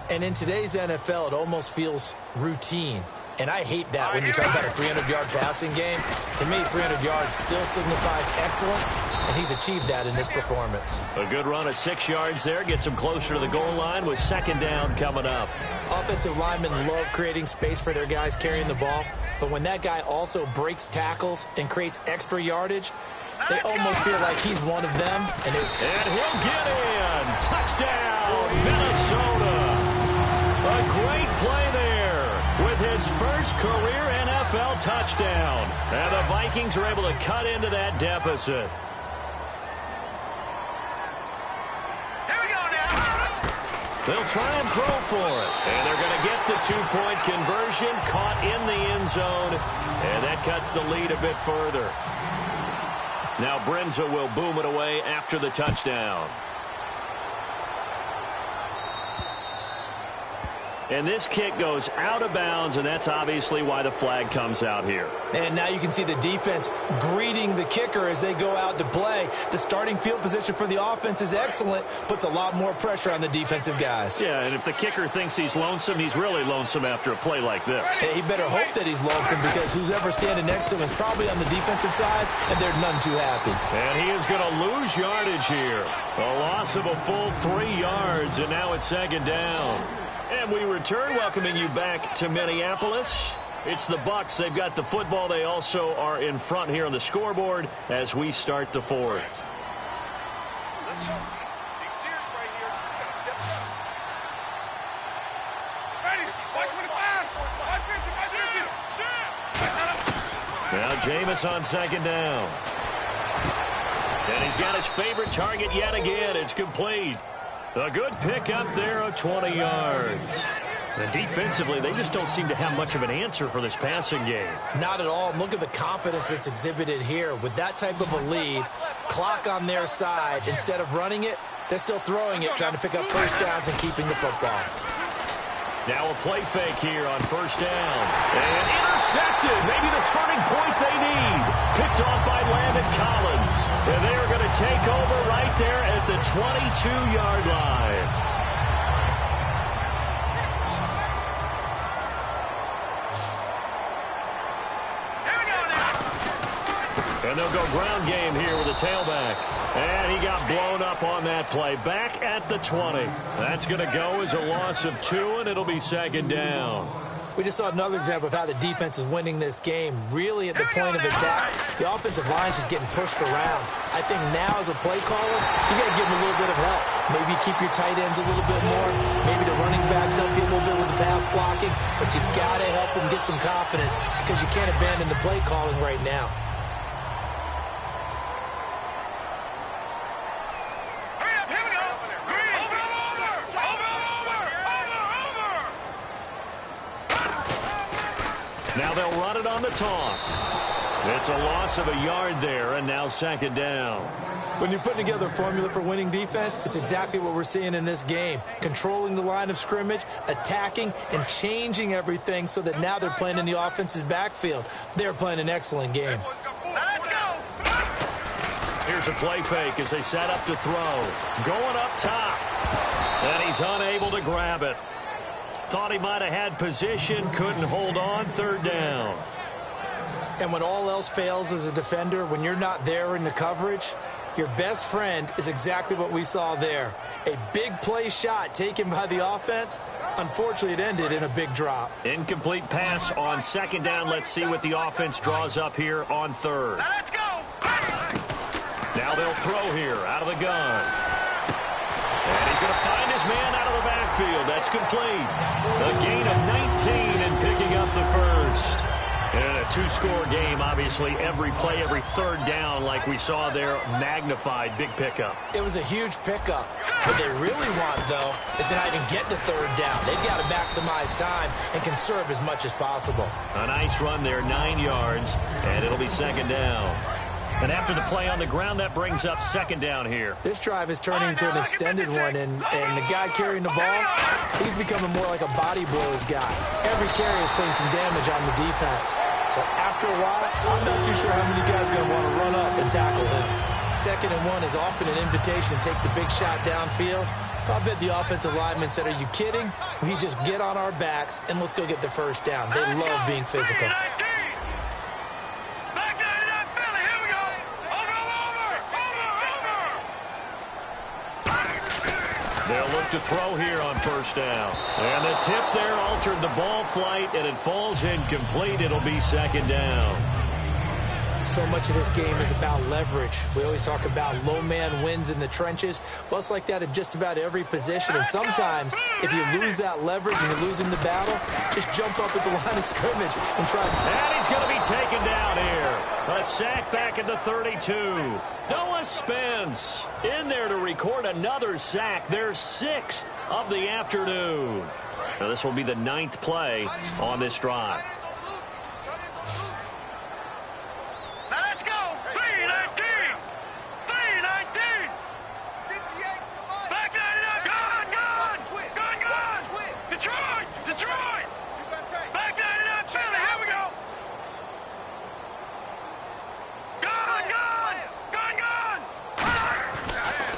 And in today's NFL, it almost feels routine. And I hate that when you talk about a 300-yard passing game. To me, 300 yards still signifies excellence, and he's achieved that in this performance. A good run of 6 yards there. Gets him closer to the goal line with second down coming up. Offensive linemen love creating space for their guys carrying the ball. But when that guy also breaks tackles and creates extra yardage, They almost feel like he's one of them. And he'll get in. Touchdown, Minnesota. A great play there with his first career NFL touchdown. And the Vikings are able to cut into that deficit. They'll try and throw for it. And they're going to get the two-point conversion, caught in the end zone. And that cuts the lead a bit further. Now Brenza will boom it away after the touchdown. And this kick goes out of bounds, and that's obviously why the flag comes out here. And now you can see the defense greeting the kicker as they go out to play. The starting field position for the offense is excellent, puts a lot more pressure on the defensive guys. Yeah, and if the kicker thinks he's lonesome, he's really lonesome after a play like this. Hey, he better hope that he's lonesome, because who's ever standing next to him is probably on the defensive side, and they're none too happy. And he is going to lose yardage here. A loss of a full 3 yards, and now it's second down. And we return, welcoming you back to Minneapolis. It's the Bucks. They've got the football. They also are in front here on the scoreboard as we start the fourth. Now Jameis on second down. And he's got his favorite target yet again. It's complete. A good pick up there of 20 yards. And defensively, they just don't seem to have much of an answer for this passing game. Not at all. Look at the confidence that's exhibited here. With that type of a lead, clock on their side, instead of running it, they're still throwing it, trying to pick up first downs and keeping the football. Now a play fake here on first down. And intercepted. Maybe the turning point they need. Picked off by Landon Collins. And they are going to take over right there at the 22-yard line. And they'll go ground game here with a tailback. And he got blown up on that play. Back at the 20. That's going to go as a loss of 2, and it'll be second down. We just saw another example of how the defense is winning this game. Really at the point of attack, the offensive line is just getting pushed around. I think now as a play caller, you got to give them a little bit of help. Maybe keep your tight ends a little bit more. Maybe the running backs help you a little bit with the pass blocking. But you've got to help them get some confidence, because you can't abandon the play calling right now. Now they'll run it on the toss. It's a loss of a yard there, and now second down. When you're putting together a formula for winning defense, it's exactly what we're seeing in this game. Controlling the line of scrimmage, attacking, and changing everything so that now they're playing in the offense's backfield. They're playing an excellent game. Let's go. Here's a play fake as they set up to throw. Going up top. And he's unable to grab it. Thought he might have had position, couldn't hold on, third down. And when all else fails as a defender, when you're not there in the coverage, your best friend is exactly what we saw there. A big play shot taken by the offense. Unfortunately, it ended in a big drop. Incomplete pass on second down. Let's see what the offense draws up here on third. Let's go. Now they'll throw here out of the gun. And he's going to find his man out of the backfield. That's complete. A gain of 19 and picking up the first. And a 2-score game, obviously, every play, every third down, like we saw there, magnified, big pickup. It was a huge pickup. What they really want, though, is to not even get to third down. They've got to maximize time and conserve as much as possible. A nice run there, 9 yards, and it'll be second down. And after the play on the ground, that brings up second down here. This drive is turning into an extended one, and the guy carrying the ball, he's becoming more like a body blows guy. Every carry is putting some damage on the defense. So after a while, I'm not too sure how many guys are going to want to run up and tackle him. Second and 1 is often an invitation to take the big shot downfield. I bet the offensive lineman said, are you kidding? We just get on our backs, and let's go get the first down. They love being physical. They'll look to throw here on first down. And the tip there altered the ball flight, and it falls incomplete. It'll be second down. So much of this game is about leverage. We always talk about low man wins in the trenches. Well, it's like that in just about every position. And sometimes, if you lose that leverage and you're losing the battle, just jump up at the line of scrimmage and try. And he's going to be taken down here. A sack back at the 32. Noah Spence in there to record another sack. Their 6th of the afternoon. Now, this will be the 9th play on this drive.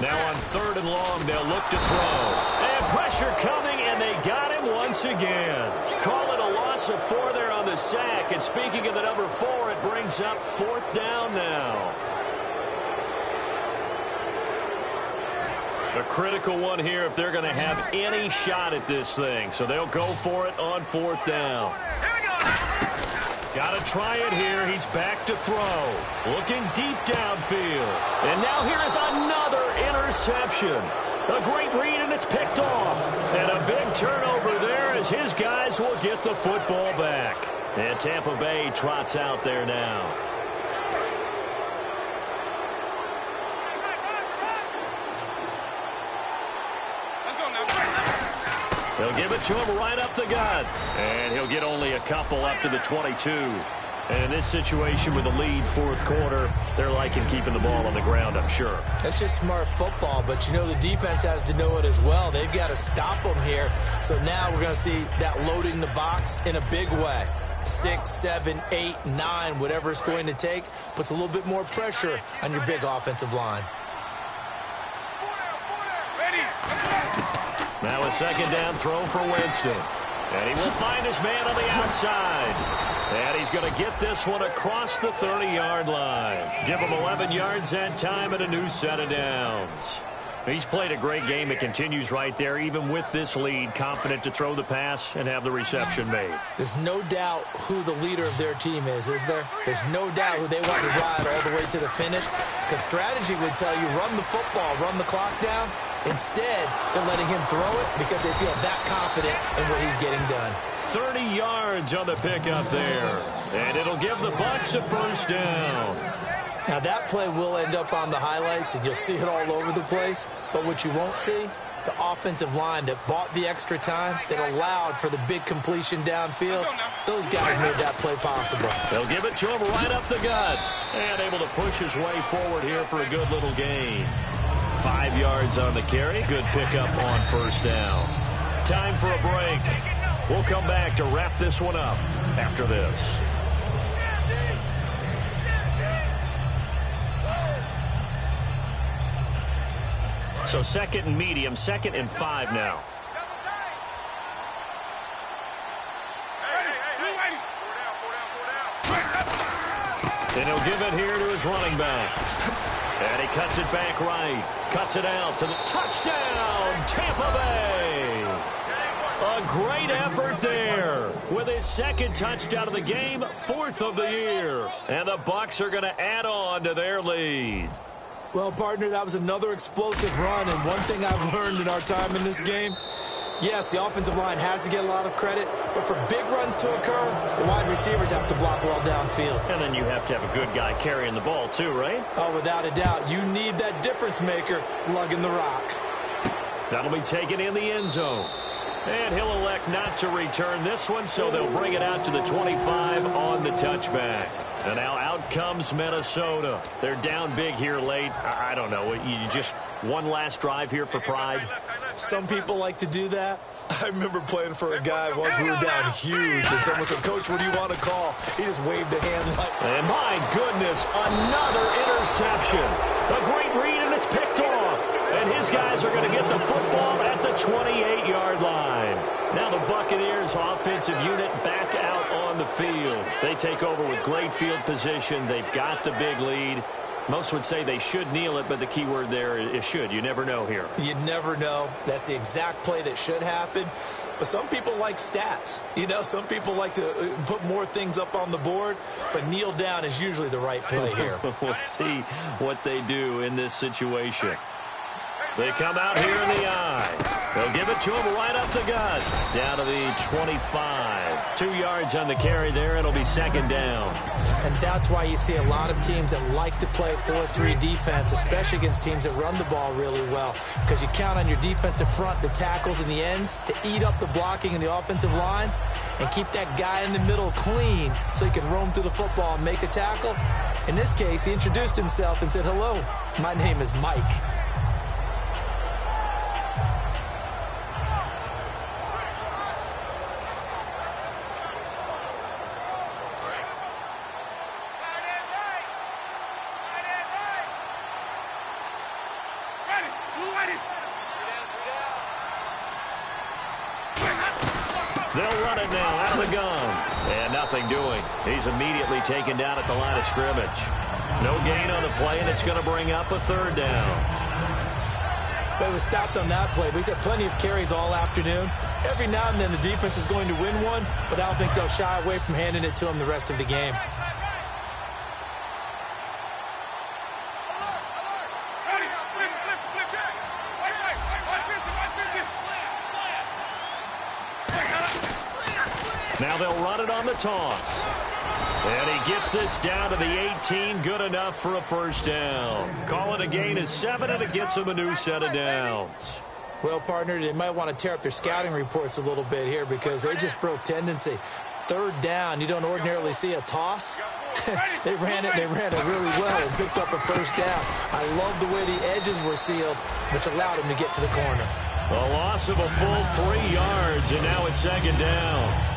Now on 3rd and long, they'll look to throw. And pressure coming, and they got him once again. Call it a loss of 4 there on the sack. And speaking of the number 4, it brings up 4th down now. A critical one here if they're going to have any shot at this thing. So they'll go for it on 4th down. Got to try it here. He's back to throw. Looking deep downfield. And now here is another interception. A great read, and it's picked off. And a big turnover there as his guys will get the football back. And Tampa Bay trots out there now. They'll give it to him right up the gut. And he'll get only a couple up to the 22. And in this situation with the lead 4th quarter, they're liking keeping the ball on the ground, I'm sure. That's just smart football, but you know the defense has to know it as well. They've got to stop them here. So now we're going to see that loading the box in a big way. 6, 7, 8, 9, whatever it's going to take, puts a little bit more pressure on your big offensive line. Now a 2nd down throw for Winston. And he will find his man on the outside. And he's going to get this one across the 30-yard line. Give him 11 yards that time and a new set of downs. He's played a great game. It continues right there, even with this lead, confident to throw the pass and have the reception made. There's no doubt who the leader of their team is there? There's no doubt who they want to ride all the way to the finish. Because strategy would tell you, run the football, run the clock down. Instead, they're letting him throw it because they feel that confident in what he's getting done. 30 yards on the pickup there. And it'll give the Bucs a 1st down. Now, that play will end up on the highlights, and you'll see it all over the place. But what you won't see, the offensive line that bought the extra time, that allowed for the big completion downfield, those guys made that play possible. They'll give it to him right up the gut. And able to push his way forward here for a good little gain. 5 yards on the carry. Good pickup on 1st down. Time for a break. We'll come back to wrap this one up after this. So 2nd and medium, 2nd and 5 now. And he'll give it here to his running back. And he cuts it back right. Cuts it out to the touchdown, Tampa Bay. A great effort there with his 2nd touchdown of the game, 4th of the year. And the Bucs are going to add on to their lead. Well, partner, that was another explosive run. And one thing I've learned in our time in this game, yes, the offensive line has to get a lot of credit, but for big runs to occur, the wide receivers have to block well downfield. And then you have to have a good guy carrying the ball too, right? Oh, without a doubt. You need that difference maker lugging the rock. That'll be taken in the end zone. And he'll elect not to return this one, so they'll bring it out to the 25 on the touchback. And now out comes Minnesota. They're down big here late. I don't know. You just one last drive here for pride. Some people like to do that. I remember playing for a guy once. We were down huge, and someone said, "Coach, what do you want to call?" He just waved a hand like... And my goodness, another interception. A great read, and it's picked off. And his guys are going to get the football at the 28-yard line. Now the Buccaneers offensive unit back out on the field. They take over with great field position. They've got the big lead. Most would say they should kneel it, but the key word there is should. You never know here. You never know. That's the exact play that should happen. but some people like stats. You know, some people like to put more things up on the board, but kneel down is usually the right play here. We'll see what they do in this situation. They come out here in the eye. They'll give it to him right up the gut. Down to the 25. 2 yards on the carry there. It'll be second down. And that's why you see a lot of teams that like to play 4-3 defense, especially against teams that run the ball really well, because you count on your defensive front, the tackles and the ends, to eat up the blocking in the offensive line and keep that guy in the middle clean so he can roam through the football and make a tackle. In this case, he introduced himself and said, "Hello, my name is Mike." They'll run it now out of the gun. And nothing doing. He's immediately taken down at the line of scrimmage. No gain on the play, and it's going to bring up a third down. But it was stopped on that play. But he's had plenty of carries all afternoon. Every now and then the defense is going to win one, but I don't think they'll shy away from handing it to him the rest of the game. Now they'll run it on the toss. And he gets this down to the 18. Good enough for a first down. Call it a gain of 7, and it gets him a new set of downs. Well, partner, they might want to tear up their scouting reports a little bit here because they just broke tendency. Third down, you don't ordinarily see a toss. They ran it really well and picked up a first down. I love the way the edges were sealed, which allowed him to get to the corner. A loss of a full 3 yards, and now it's second down.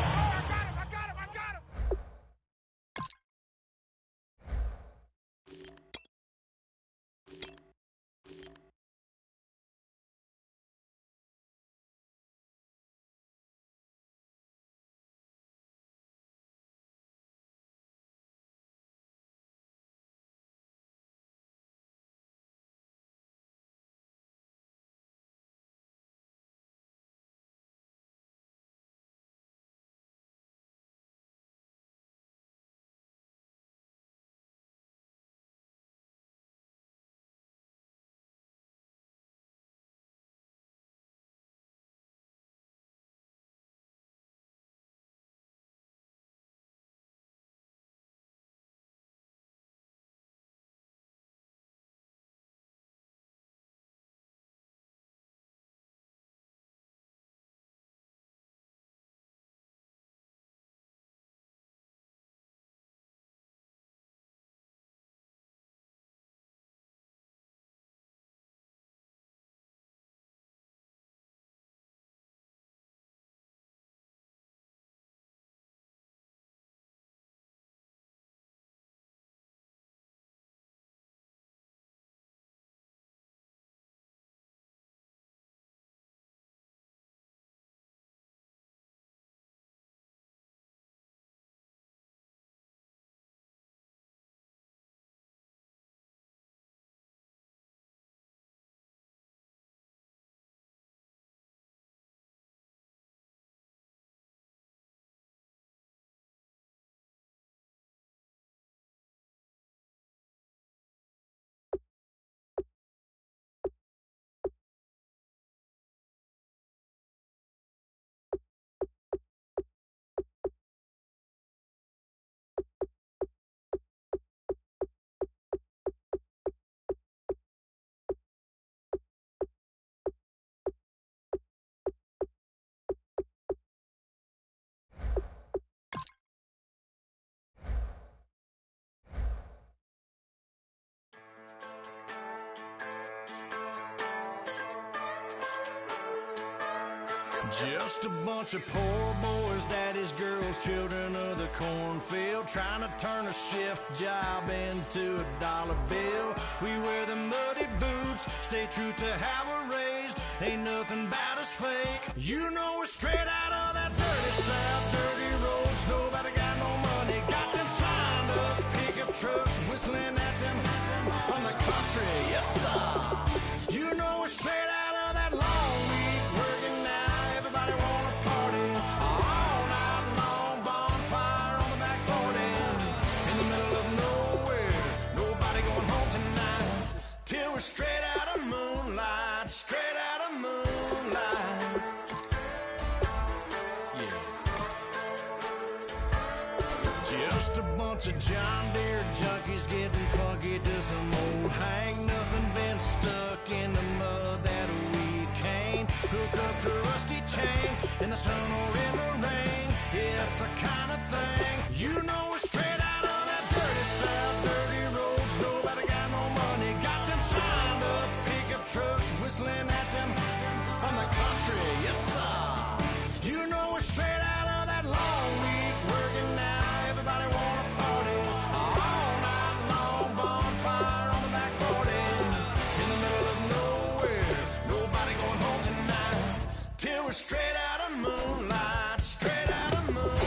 Just a bunch of poor boys, daddies, girls, children of the cornfield, trying to turn a shift job into a dollar bill. We wear the muddy boots, stay true to how we're raised. Ain't nothing about us fake. You know we're straight out of that dirty south, dirty roads. Nobody got no money, got them signed up pickup trucks, whistling at them from the country. Yes, sir. You know we're straight out of that long week working now. Everybody wanna party. of John Deere junkies getting funky to some old Hank. Nothing been stuck in the mud that we can't hook up to a rusty chain in the sun or in the rain. It's the kind of thing you know we're straight out of that dirty south, dirty roads. Nobody got no money, got them signed up pickup trucks whistling at them on the country. Yes sir, you know we're straight out of that long week working now. Everybody wanna party all night long, bonfire on the back 40 in the middle of nowhere. Nobody going home tonight till we're straight out of moonlight, straight out of moonlight.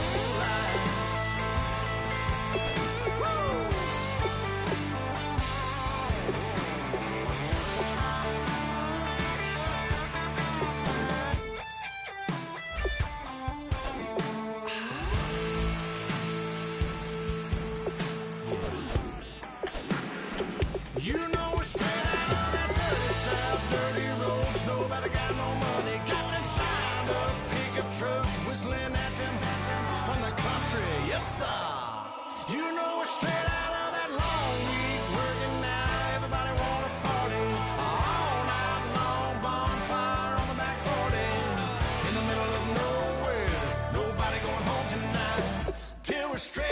You know we're straight out of that dirty south, dirty roads. Nobody got no money, got them signed up pickup trucks whistling at them from the country. Yes sir, you know we're straight out of that long week working now. Everybody wanna party all night long, bonfire on the back 40 in the middle of nowhere. Nobody going home tonight till we're straight